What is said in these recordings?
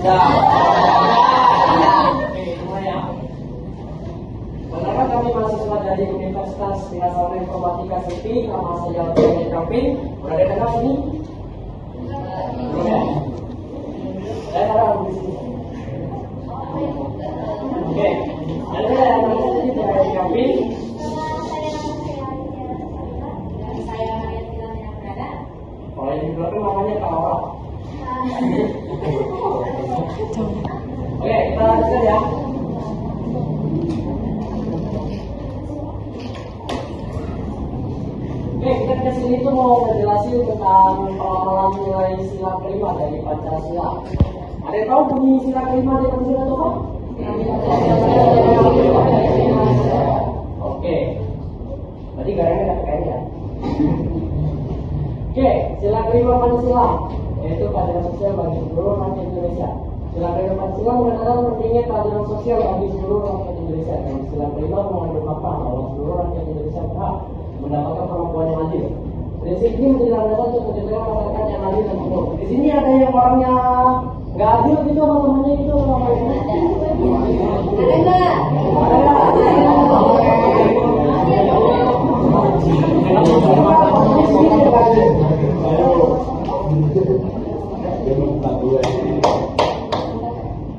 Sudah. Oke, semua ya. Karena kami mahasiswa dari Universitas Binasaura Informatika SIPI, nama saya Benjamin Kampin. Udah ada kenal sini? Belum ya? Saya sekarang di sini. Oke, ada yang namanya tadi Benjamin Kampin. Kalau yang di belakang namanya Kak Aura. Oke, kita lanjutkan ya. Oke, kita kesini tuh mau ngejelasin tentang pengenalan nilai sila kelima dari Pancasila. Ada yang tahu bunyi sila kelima dari Pancasila itu apa? Oke, berarti garamnya ada kayaknya. Oke, sila kelima Pancasila yaitu keadilan sosial bagi seluruh rakyat Indonesia. Sila kelima Pancasila mengatakan pentingnya keadilan sosial bagi seluruh rakyat Indonesia. Dan sila kelima mengandungkan bahwa seluruh rakyat Indonesia berhak mendapatkan perlakuan yang adil. Prinsip ini menjadi landasan untuk menciptakan masyarakat yang adil dan makmur. Di sini ada yang orangnya nggak adil gitu sama temannya gitu apa ini? Ada nggak?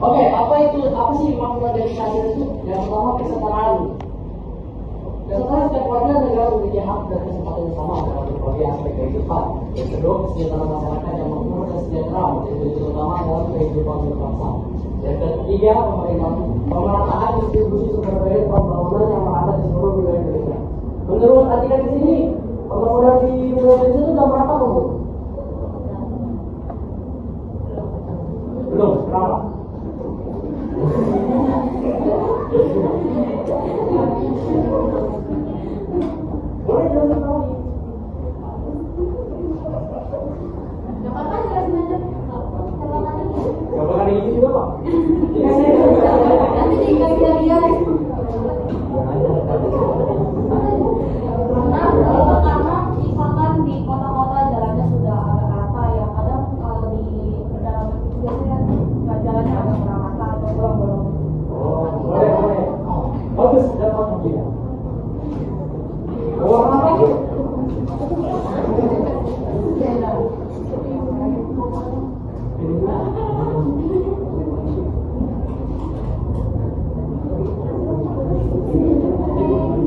Oke, apa sih makna dari keadilan itu? Yang pertama kesetaraan. Kesetaraan setiap warga negara memiliki hak dan kesempatan yang sama dalam berbagai aspek kehidupan. Yang kedua, kesejahteraan masyarakat yang makmur dan sejahtera menjadi kunci utama dalam kehidupan berbangsa. Yang ketiga, pemerataan distribusi sumber daya pembangunan yang merata di seluruh wilayah Indonesia. Menurut artikel di sini, pembangunan di wilayah Indonesia itu sudah merata belum? Belum, kenapa? Boleh jelasin lagi? Jakarta jelasin aja. Gak bakal ini juga Pak. Nanti tinggal lihat. Karena misalkan di kota-kota jalannya sudah ada rata ya, kadang kalau di pedalaman itu biasanya jalannya agak kurang rata atau bolong-bolong. Oh, boleh. Bagus, dapat mungkin. Warna apa itu?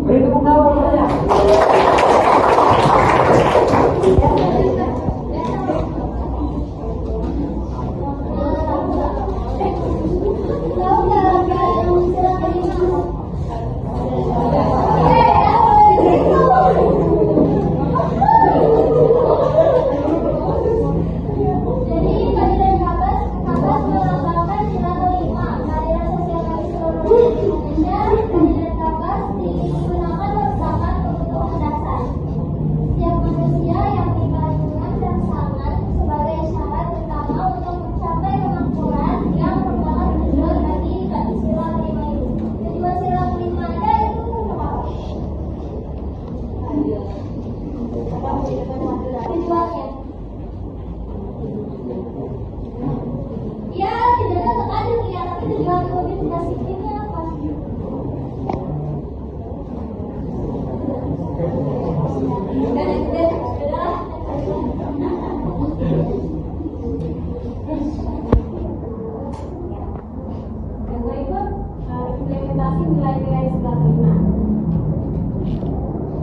Beri tepuk tangan buatnya.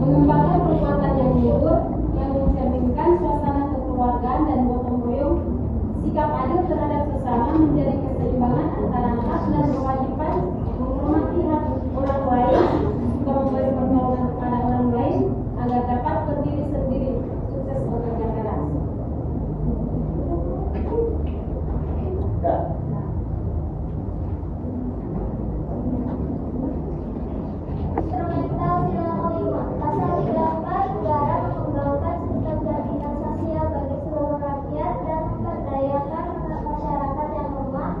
Mengembangkan perbuatan yang luhur yang mencerminkan suasana kekeluargaan dan gotong royong, sikap adil terhadap sesama, menjadi keseimbangan antara hak dan kewajiban, menghormati hak orang lain, juga memberi pertolongan kepada orang lain agar dapat berdiri sendiri, sukses bekerja keras. Sosial bagi seluruh rakyat dan memperdayakan masyarakat yang lemah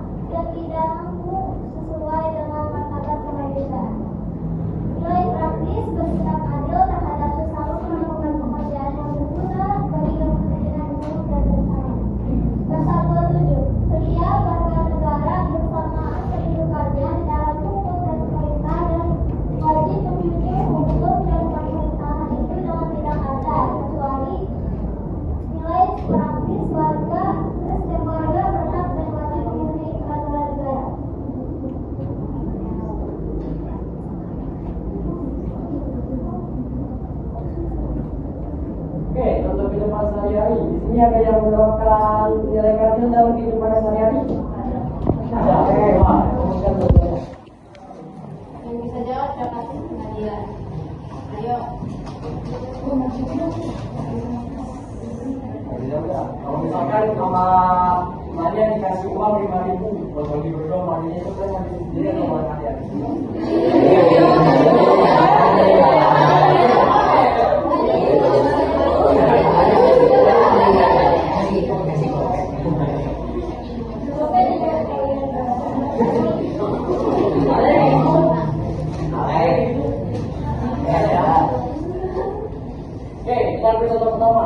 dalam kehidupan sehari-hari? Ada. Oke, Pak. Teruskan bertanya. Yang bisa jawab siapa sih? Nadia. Ayo. Kalau misalkan sama Nadia dikasih uang 5.000 buat bagi berdua, Nadia itu kan nanti sendiri atau buat Nadia?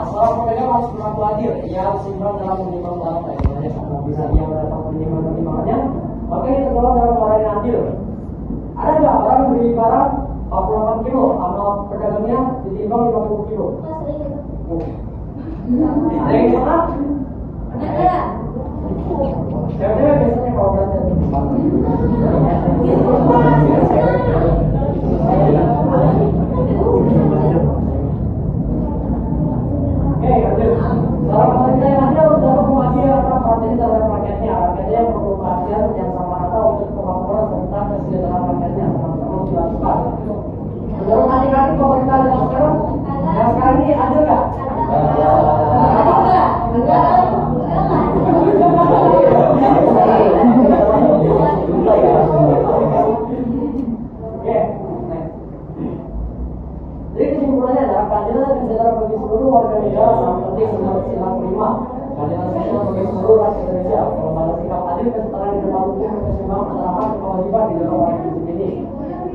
Seorang pemegang harus berlaku adil. Ia harus seimbang dalam menimbang barang dagangannya. Karena bisa ia mendapat penimbangan-penimbangannya, maka ia tergolong dalam orang yang adil. Ada nggak orang yang beli barang 48 kilo sama pedagangnya ditimbang 50 kilo? Ada yang sama? Ada. Cewek-cewek biasanya kalau belanja Seorang pemerintah yang adil harus dapat mewakili rasa perhatian terhadap rakyatnya. Rakyatnya yang perlu perhatian yang sama rata untuk kemakmuran serta kesejahteraan rakyatnya sama-sama dilakukan. Menurut adik-adik pemerintah yang sekarang ini adil nggak? Jadi kesimpulannya adalah keadilan dan kesejahteraan bagi seluruh warga negara sangat penting menurut sila kelima. Keadilan sosial bagi seluruh rakyat Indonesia. Merupakan sikap adil kesetaraan di depan hukum dan keseimbangan antara hak dan kewajiban di dalam orang hidup ini.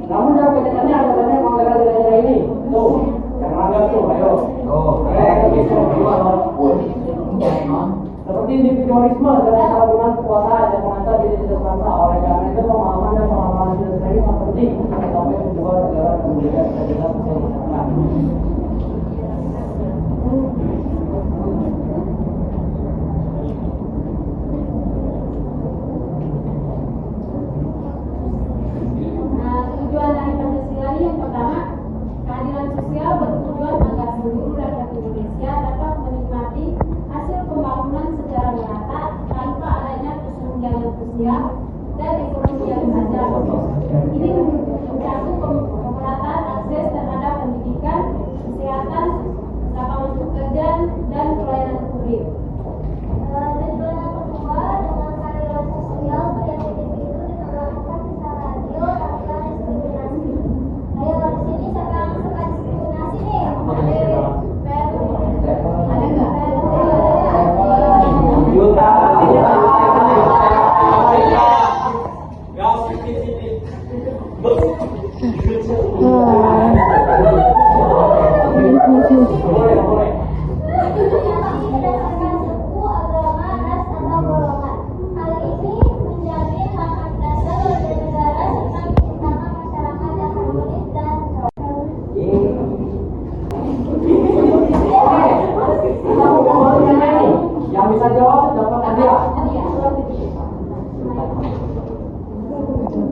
Namun dalam kenyataannya ada banyak pelanggaran di daerah ini. Tuh, yang melanggar tuh, ayo. Seperti individualisme dan penyalahgunaan kekuasaan yang mengancam diri tidak bangsa. Oleh karena itu pemahaman dan pemahaman tidak ini sangat penting untuk mencapai tujuan negara dan memberikan keadilan sosial masyarakat. Tujuan dari Pancasila ini yang pertama, keadilan sosial bertujuan agar seluruh rakyat Indonesia dapat menikmati hasil pembangunan secara merata tanpa adanya kesenjangan sosial dan ekonomi yang sadar. Ini mencakup pemerataan akses terhadap pendidikan, kesehatan, lapangan pekerjaan, dan pelayanan publik. Tujuan yang kedua, dengan keadilan sosial, setiap individu diperlakukan secara adil tanpa diskriminasi. Ayo dari sini siapa yang suka diskriminasi nih? Ada nggak? Juta. Diskriminasi berdasarkan suku, agama, ras, atau golongan. Hal ini menjamin hak dasar warga negara serta menciptakan masyarakat yang harmonis dan Kita mau kembali yang ini. Yang bisa jawab dapat hadiah. Yang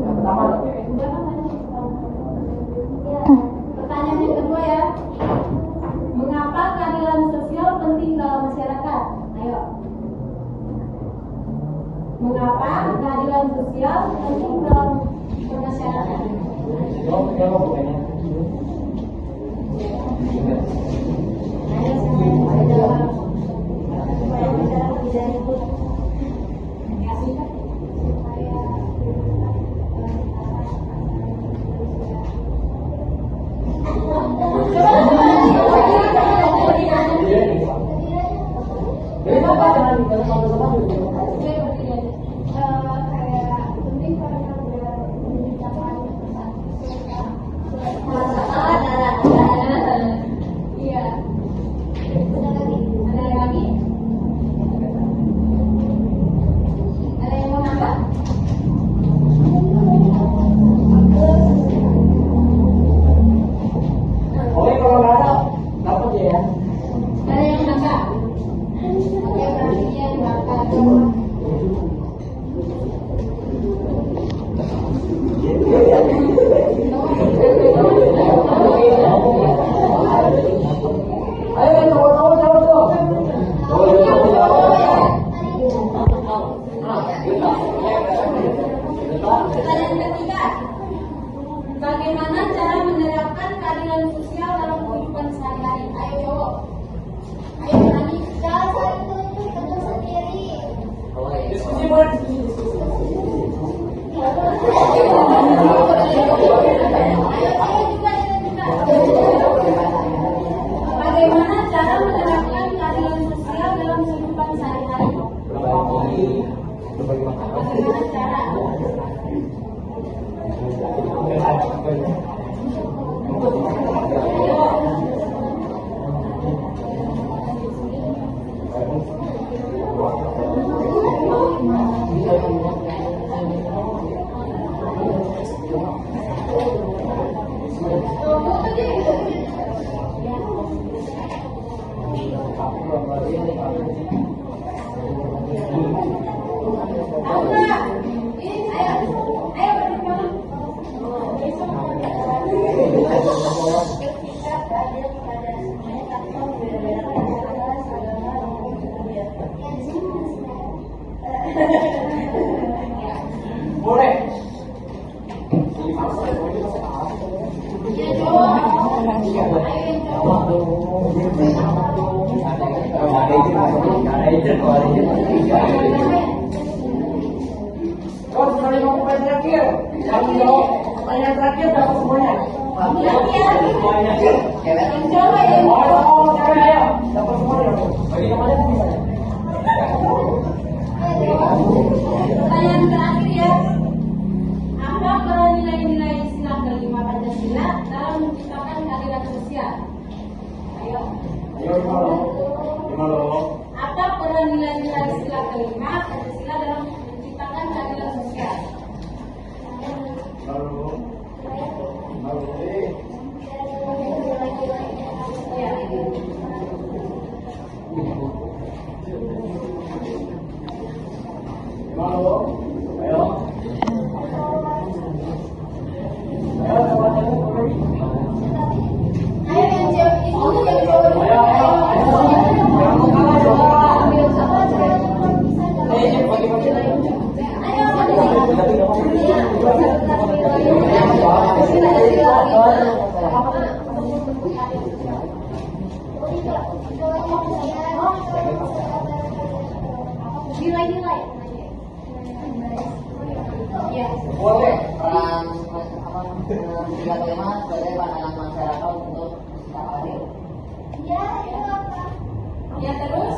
pertama. Pertanyaan yang kedua ya, mengapa keadilan sosial penting dalam masyarakat? Ayo. Mengapa keadilan sosial penting dalam masyarakat? Jawab bukannya. Ayo siapa yang bisa jawab? Supaya masyarakat bisa ikut. Iya. boleh. Bagaimana cara menerapkan keadilan sosial dalam kehidupan sehari-hari? Bagaimana cara? Boleh. Kau sudah 5 pertanyaan terakhir. Kamu jawab pertanyaan terakhir dapat semuanya. Dapat semuanya. Bagi namanya bisa. Pertanyaan terakhir ya. Apa peran nilai-nilai sila kelima Pancasila dalam menciptakan keadilan sosial? Ayo. Apa peran nilai-nilai sila kelima Pancasila dalam menciptakan keadilan sosial? Ya. Ayo yang jawab itu yang jawab. Nilai-nilai. Ya. Boleh peran sila kelima sebagai pandangan masyarakat untuk bersikap adil. Ya terus.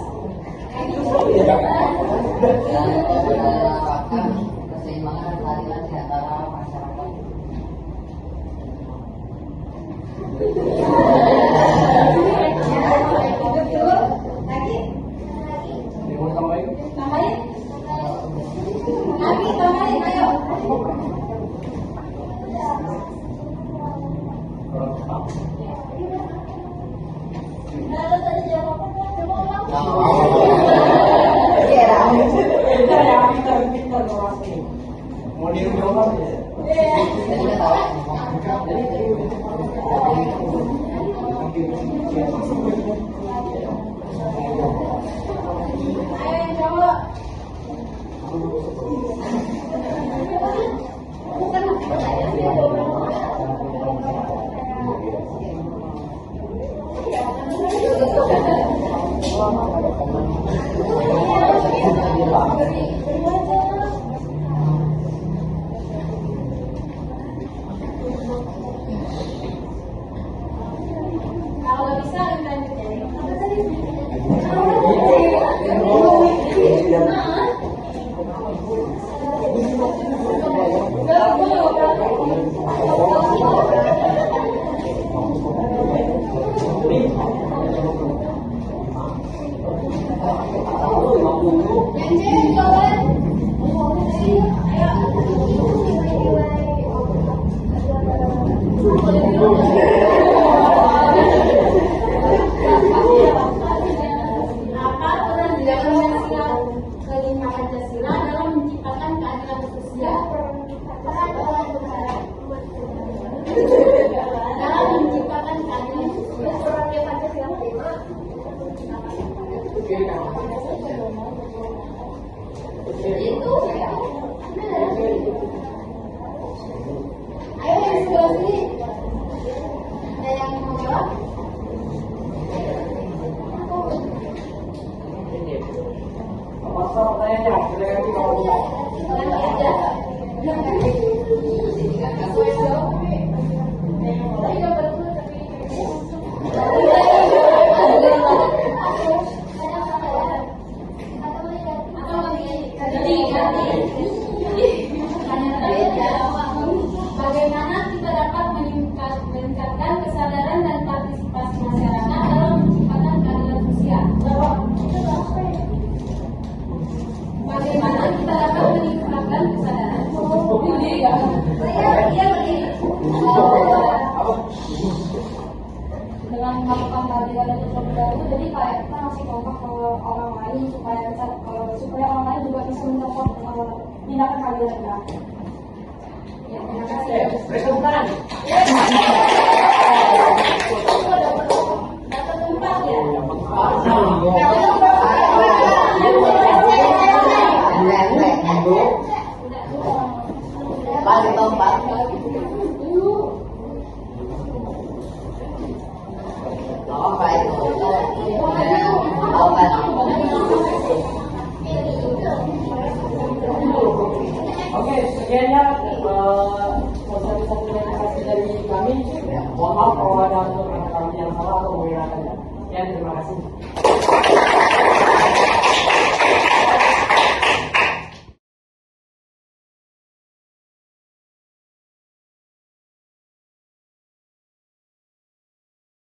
Dan menerapkan keseimbangan dan keadilan di antara masyarakat. Betul. Lagi. Tambahin. Lagi tambahin, ayo. Mau diulang ya? Jadi kita tahu. Ayo yang jawab. Kalau nggak bisa lanjut. Apa peran nilai-nilai sila kelima Pancasila dalam menciptakan keadilan sosial? Dalam menciptakan keadilan sosial. Itu ya. Ayo yang sebelah sini. Ada yang mau jawab? Apa Apa pertanyaannya? Silakan kita ngobrol. Bagaimana kita dapat meningkatkan kesadaran dan partisipasi masyarakat dalam menciptakan keadilan sosial? Bagaimana kita dapat meningkatkan kesadaran? Dengan melakukan keadilan untuk sosial itu, jadi kayak kita ngasih contoh ke orang lain supaya orang lain juga bisa mendapat tindakan keadilan kita. Ya, terima kasih. Rekomendasi. Dapat tempat ya. Paling tempat. Apa itu? Tahu kan? Oke, sekiannya sosialisasi komunikasi dari kami. Mohon maaf kalau ada kami yang salah atau menggunakannya. Sekian, terima kasih.